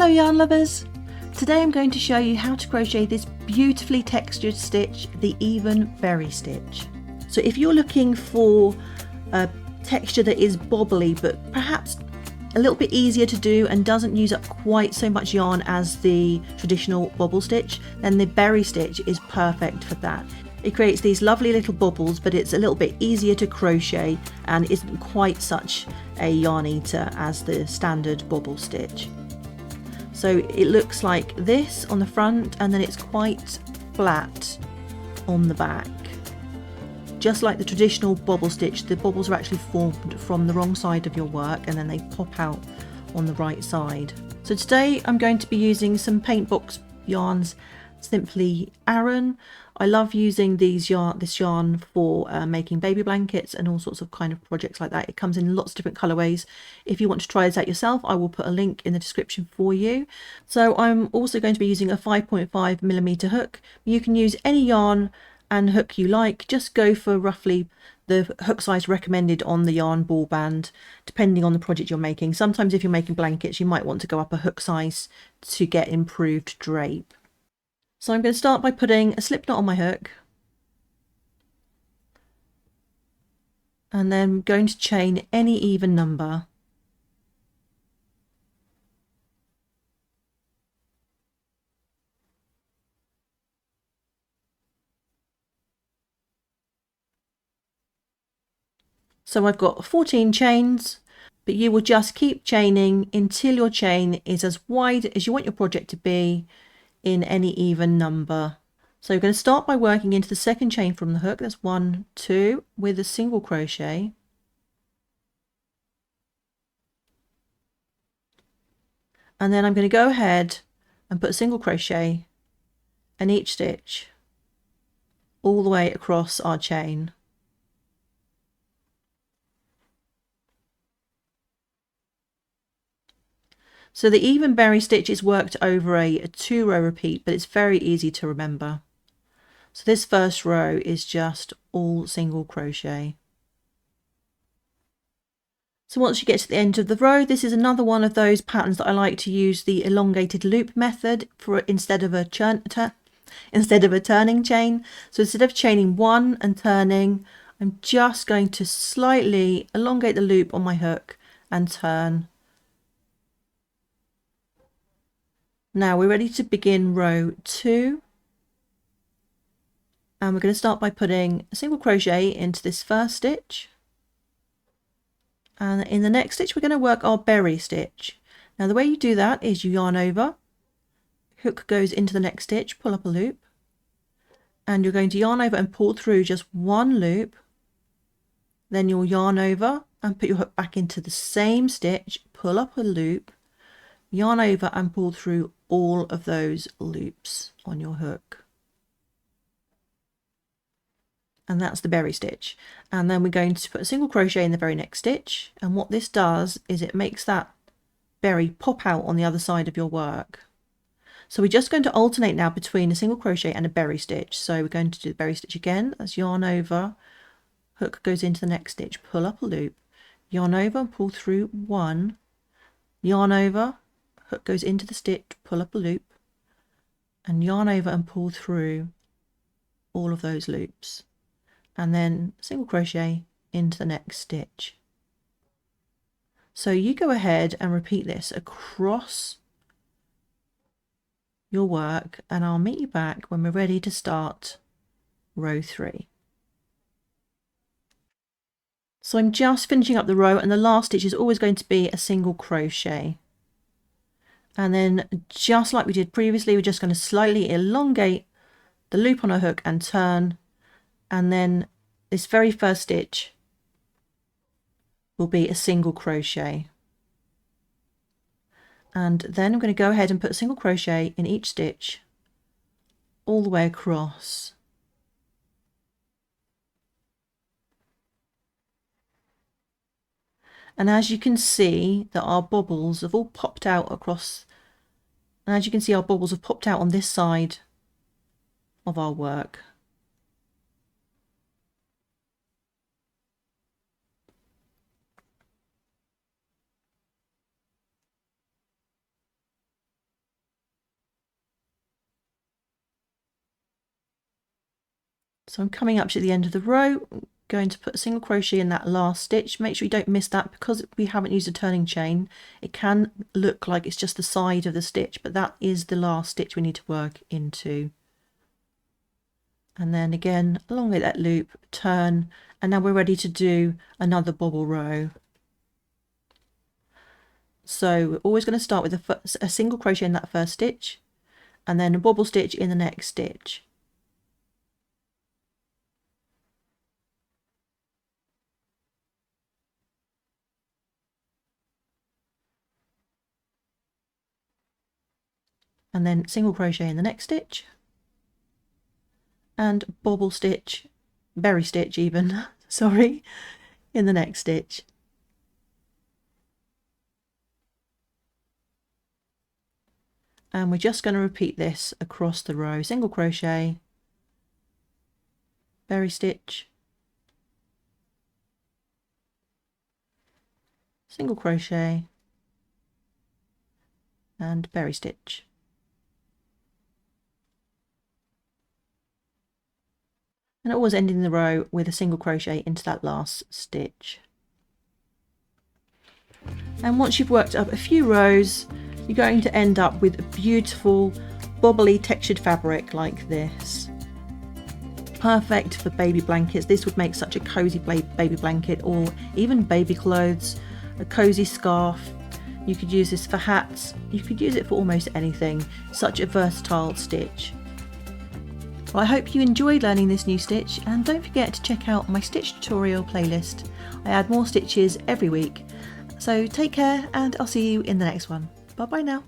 Hello yarn lovers! Today I'm going to show you how to crochet this beautifully textured stitch, the even berry stitch. So if you're looking for a texture that is bobbly but perhaps a little bit easier to do and doesn't use up quite so much yarn as the traditional bobble stitch, then the berry stitch is perfect for that. It creates these lovely little bobbles, but it's a little bit easier to crochet and isn't quite such a yarn eater as the standard bobble stitch. So it looks like this on the front, and then it's quite flat on the back. Just like the traditional bobble stitch, the bobbles are actually formed from the wrong side of your work and then they pop out on the right side. So today I'm going to be using some paint box yarns, Simply Aran. I love using this yarn for making baby blankets and all sorts of kind of projects like that. It comes in lots of different colorways. If you want to try this out yourself, I will put a link in the description for you. So I'm also going to be using a 5.5mm hook. You can use any yarn and hook you like. Just go for roughly the hook size recommended on the yarn ball band, depending on the project you're making. Sometimes if you're making blankets, you might want to go up a hook size to get improved drape. So I'm going to start by putting a slip knot on my hook, and then going to chain any even number. So I've got 14 chains, but you will just keep chaining until your chain is as wide as you want your project to be in any even number. So you're going to start by working into the second chain from the hook. That's 1, 2 with a single crochet. And then I'm going to go ahead and put a single crochet in each stitch all the way across our chain. So the even berry stitch is worked over a 2-row repeat, but it's very easy to remember. So this first row is just all single crochet. So once you get to the end of the row, this is another one of those patterns that I like to use the elongated loop method for instead of a turning chain. So instead of chaining one and turning, I'm just going to slightly elongate the loop on my hook and turn. Now we're ready to begin row 2. And we're going to start by putting a single crochet into this first stitch. And in the next stitch, we're going to work our berry stitch. Now the way you do that is you yarn over, hook goes into the next stitch, pull up a loop, and you're going to yarn over and pull through just one loop. Then you'll yarn over and put your hook back into the same stitch, pull up a loop, yarn over and pull through all of those loops on your hook. And that's the berry stitch. And then we're going to put a single crochet in the very next stitch, and what this does is it makes that berry pop out on the other side of your work. So we're just going to alternate now between a single crochet and a berry stitch. So we're going to do the berry stitch again. That's yarn over, hook goes into the next stitch, pull up a loop, yarn over and pull through one, yarn over, hook goes into the stitch, pull up a loop, and yarn over and pull through all of those loops, and then single crochet into the next stitch. So you go ahead and repeat this across your work, and I'll meet you back when we're ready to start row 3. So I'm just finishing up the row, and the last stitch is always going to be a single crochet. And then just like we did previously, we're just going to slightly elongate the loop on our hook and turn, and then this very first stitch will be a single crochet. And then I'm going to go ahead and put a single crochet in each stitch all the way across. And as you can see that our bobbles have all popped out across, and as you can see our bobbles have popped out on this side of our work. So I'm coming up to the end of the row, going to put a single crochet in that last stitch. Make sure you don't miss that, because we haven't used a turning chain. It can look like it's just the side of the stitch, but that is the last stitch we need to work into. And then again along with that loop, turn, and now we're ready to do another bobble row. So we're always going to start with a single crochet in that first stitch, and then a bobble stitch in the next stitch. And then single crochet in the next stitch, and bobble stitch, berry stitch even, sorry, in the next stitch. And we're just going to repeat this across the row. Single crochet, berry stitch, single crochet, and berry stitch. And always ending the row with a single crochet into that last stitch. And once you've worked up a few rows, you're going to end up with a beautiful bobbly textured fabric like this. Perfect for baby blankets. This would make such a cozy baby blanket, or even baby clothes, a cozy scarf. You could use this for hats, you could use it for almost anything. Such a versatile stitch. Well, I hope you enjoyed learning this new stitch, and don't forget to check out my stitch tutorial playlist. I add more stitches every week. So take care, and I'll see you in the next one. Bye bye now.